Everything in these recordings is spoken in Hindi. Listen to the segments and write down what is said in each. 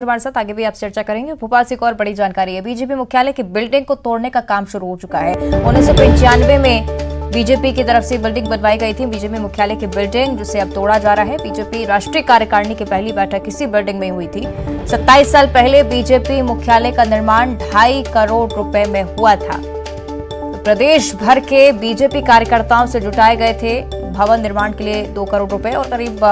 हमारे साथ आगे भी आप चर्चा करेंगे। भोपाल से एक और बड़ी जानकारी है। बीजेपी मुख्यालय की बिल्डिंग को तोड़ने का काम शुरू हो चुका है। 1995 में बीजेपी की तरफ से बिल्डिंग बनवाई गई थी, बीजेपी मुख्यालय की बिल्डिंग, जिसे अब तोड़ा जा रहा है। बीजेपी राष्ट्रीय कार्यकारिणी की पहली बैठक इसी बिल्डिंग में हुई थी। 27 साल पहले बीजेपी मुख्यालय का निर्माण 2.5 करोड़ रुपए में हुआ था। तो प्रदेश भर के बीजेपी कार्यकर्ताओं से जुटाए गए थे भवन निर्माण के लिए 2 करोड़ रुपए और करीब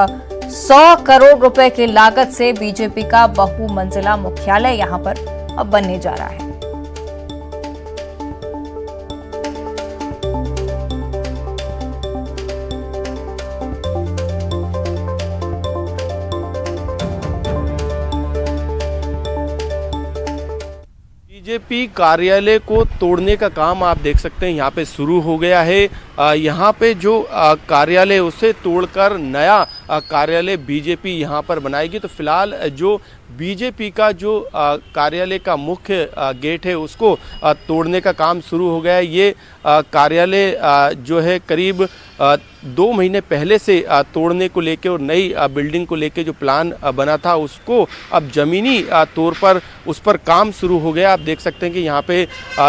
100 करोड़ रुपए की लागत से बीजेपी का बहुमंजिला मुख्यालय यहां पर अब बनने जा रहा है। बीजेपी कार्यालय को तोड़ने का काम आप देख सकते हैं यहाँ पे शुरू हो गया है। यहाँ पे जो कार्यालय उसे तोड़कर नया कार्यालय बीजेपी यहाँ पर बनाएगी। तो फिलहाल जो बीजेपी का जो कार्यालय का मुख्य गेट है उसको तोड़ने का काम शुरू हो गया है। ये कार्यालय जो है करीब 2 महीने पहले से तोड़ने को लेके और नई बिल्डिंग को लेके जो प्लान बना था उसको अब ज़मीनी तौर पर उस पर काम शुरू हो गया। आप देख सकते हैं कि यहाँ पे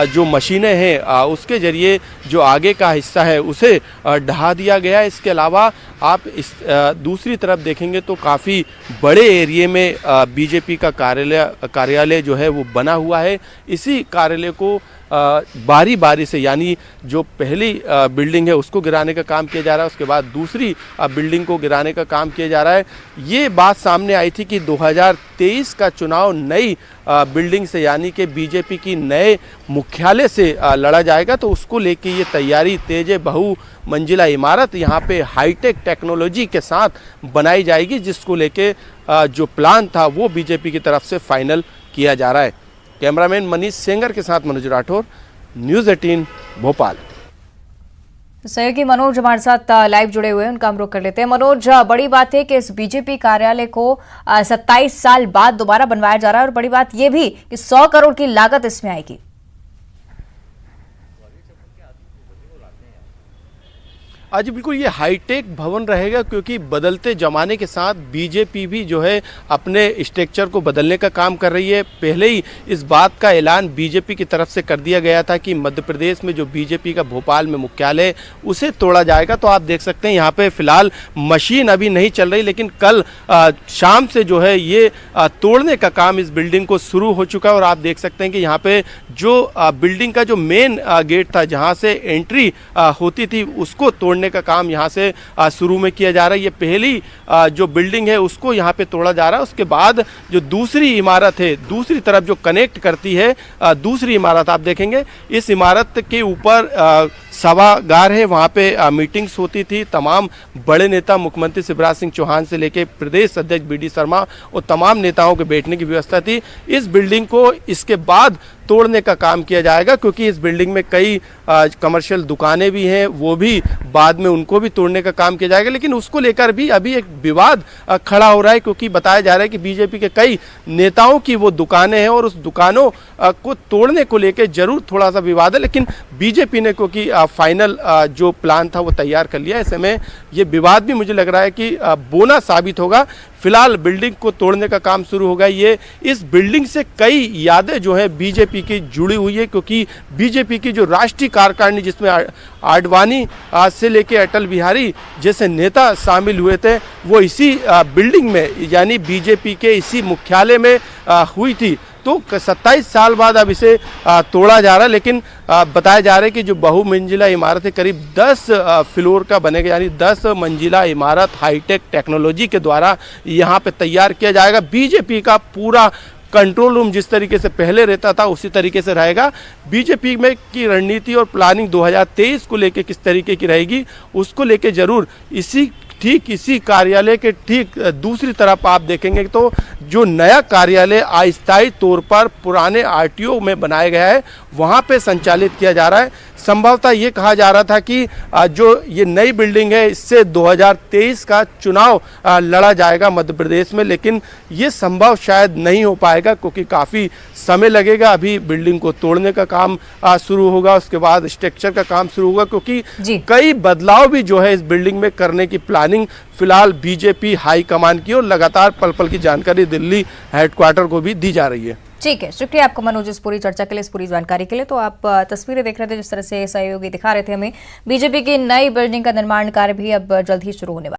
जो मशीनें हैं उसके ज़रिए जो आगे का हिस्सा है उसे ढहा दिया गया। इसके अलावा आप इस दूसरी तरफ देखेंगे तो काफ़ी बड़े एरिए में बीजेपी का कार्यालय जो है वो बना हुआ है। इसी कार्यालय को बारी बारी से, यानी जो पहली बिल्डिंग है उसको गिराने का काम किया जा रहा है, उसके बाद दूसरी बिल्डिंग को गिराने का काम किया जा रहा है। ये बात सामने आई थी कि 2023 का चुनाव नई बिल्डिंग से, यानी कि बीजेपी की नए मुख्यालय से लड़ा जाएगा। तो उसको लेके ये तैयारी तेज है। बहुमंजिला इमारत यहाँ पे हाईटेक टेक्नोलॉजी के साथ बनाई जाएगी, जिसको लेके जो प्लान था वो बीजेपी की तरफ से फाइनल किया जा रहा है। कैमरामैन मनीष सेंगर के साथ मनोज राठौर, न्यूज़ 18 भोपाल। सहयोगी मनोज हमारे साथ लाइव जुड़े हुए हैं, उनका हम रुख कर लेते हैं। मनोज, बड़ी बात है कि इस बीजेपी कार्यालय को 27 साल बाद दोबारा बनवाया जा रहा है और बड़ी बात यह भी कि 100 करोड़ की लागत इसमें आएगी। आज बिल्कुल ये हाईटेक भवन रहेगा, क्योंकि बदलते ज़माने के साथ बीजेपी भी जो है अपने स्ट्रक्चर को बदलने का काम कर रही है। पहले ही इस बात का ऐलान बीजेपी की तरफ से कर दिया गया था कि मध्य प्रदेश में जो बीजेपी का भोपाल में मुख्यालय उसे तोड़ा जाएगा। तो आप देख सकते हैं यहाँ पे फिलहाल मशीन अभी नहीं चल रही, लेकिन कल शाम से जो है ये तोड़ने का काम इस बिल्डिंग को शुरू हो चुका है। और आप देख सकते हैं कि यहाँ पे जो बिल्डिंग का जो मेन गेट था, जहाँ से एंट्री होती थी, उसको तोड़ने का काम यहां से शुरू में किया जा रहा है। ये पहली जो बिल्डिंग है उसको यहां पे तोड़ा जा रहा है। उसके बाद जो दूसरी इमारत है, दूसरी तरफ जो कनेक्ट करती है दूसरी इमारत, आप देखेंगे इस इमारत के ऊपर सभागार है। वहाँ पे मीटिंग्स होती थी। तमाम बड़े नेता, मुख्यमंत्री शिवराज सिंह चौहान से लेके प्रदेश अध्यक्ष BD शर्मा और तमाम नेताओं के बैठने की व्यवस्था थी। इस बिल्डिंग को इसके बाद तोड़ने का काम किया जाएगा, क्योंकि इस बिल्डिंग में कई कमर्शियल दुकानें भी हैं, वो भी बाद में उनको भी तोड़ने का काम किया जाएगा। लेकिन उसको लेकर भी अभी एक विवाद खड़ा हो रहा है, क्योंकि बताया जा रहा है कि बीजेपी के कई नेताओं की वो दुकानें हैं और उस दुकानों को तोड़ने को लेकर जरूर थोड़ा सा विवाद है। लेकिन बीजेपी ने क्योंकि फाइनल जो प्लान था वो तैयार कर लिया, ऐसे में ये विवाद भी मुझे लग रहा है कि बोना साबित होगा। फिलहाल बिल्डिंग को तोड़ने का काम शुरू हो गया। ये इस बिल्डिंग से कई यादें जो है बीजेपी की जुड़ी हुई है, क्योंकि बीजेपी की जो राष्ट्रीय कार्यकारिणी, जिसमें आडवाणी से लेके अटल बिहारी जैसे नेता शामिल हुए थे, वो इसी बिल्डिंग में, यानी बीजेपी के इसी मुख्यालय में हुई थी। तो 27 साल बाद अब इसे तोड़ा जा रहा है। लेकिन बताया जा रहा है कि जो बहुमंजिला इमारत है करीब 10 फ्लोर का बनेगा, यानी 10 मंजिला इमारत हाईटेक टेक्नोलॉजी के द्वारा यहाँ पे तैयार किया जाएगा। बीजेपी का पूरा कंट्रोल रूम जिस तरीके से पहले रहता था उसी तरीके से रहेगा। बीजेपी में की रणनीति और प्लानिंग 2023 को लेके किस तरीके की रहेगी, उसको लेके जरूर इसी कार्यालय के ठीक दूसरी तरफ आप देखेंगे तो जो नया कार्यालय अस्थायी तौर पर पुराने RTO में बनाया गया है, वहाँ पे संचालित किया जा रहा है। संभवतः ये कहा जा रहा था कि जो ये नई बिल्डिंग है इससे 2023 का चुनाव लड़ा जाएगा मध्य प्रदेश में, लेकिन ये संभव शायद नहीं हो पाएगा, क्योंकि काफ़ी समय लगेगा। अभी बिल्डिंग को तोड़ने का काम शुरू होगा, उसके बाद स्ट्रक्चर का काम शुरू होगा, क्योंकि कई बदलाव भी जो है इस बिल्डिंग में करने की प्लानिंग प्लानिंग फिलहाल बीजेपी हाईकमान की और लगातार पल पल की जानकारी दिल्ली हेडक्वार्टर को भी दी जा रही है। ठीक है, शुक्रिया आपका मनोज इस पूरी चर्चा के लिए, इस पूरी जानकारी के लिए। तो आप तस्वीरें देख रहे थे जिस तरह से सहयोगी दिखा रहे थे हमें, बीजेपी की नई बिल्डिंग का निर्माण कार्य भी अब जल्द ही शुरू होने वाला है।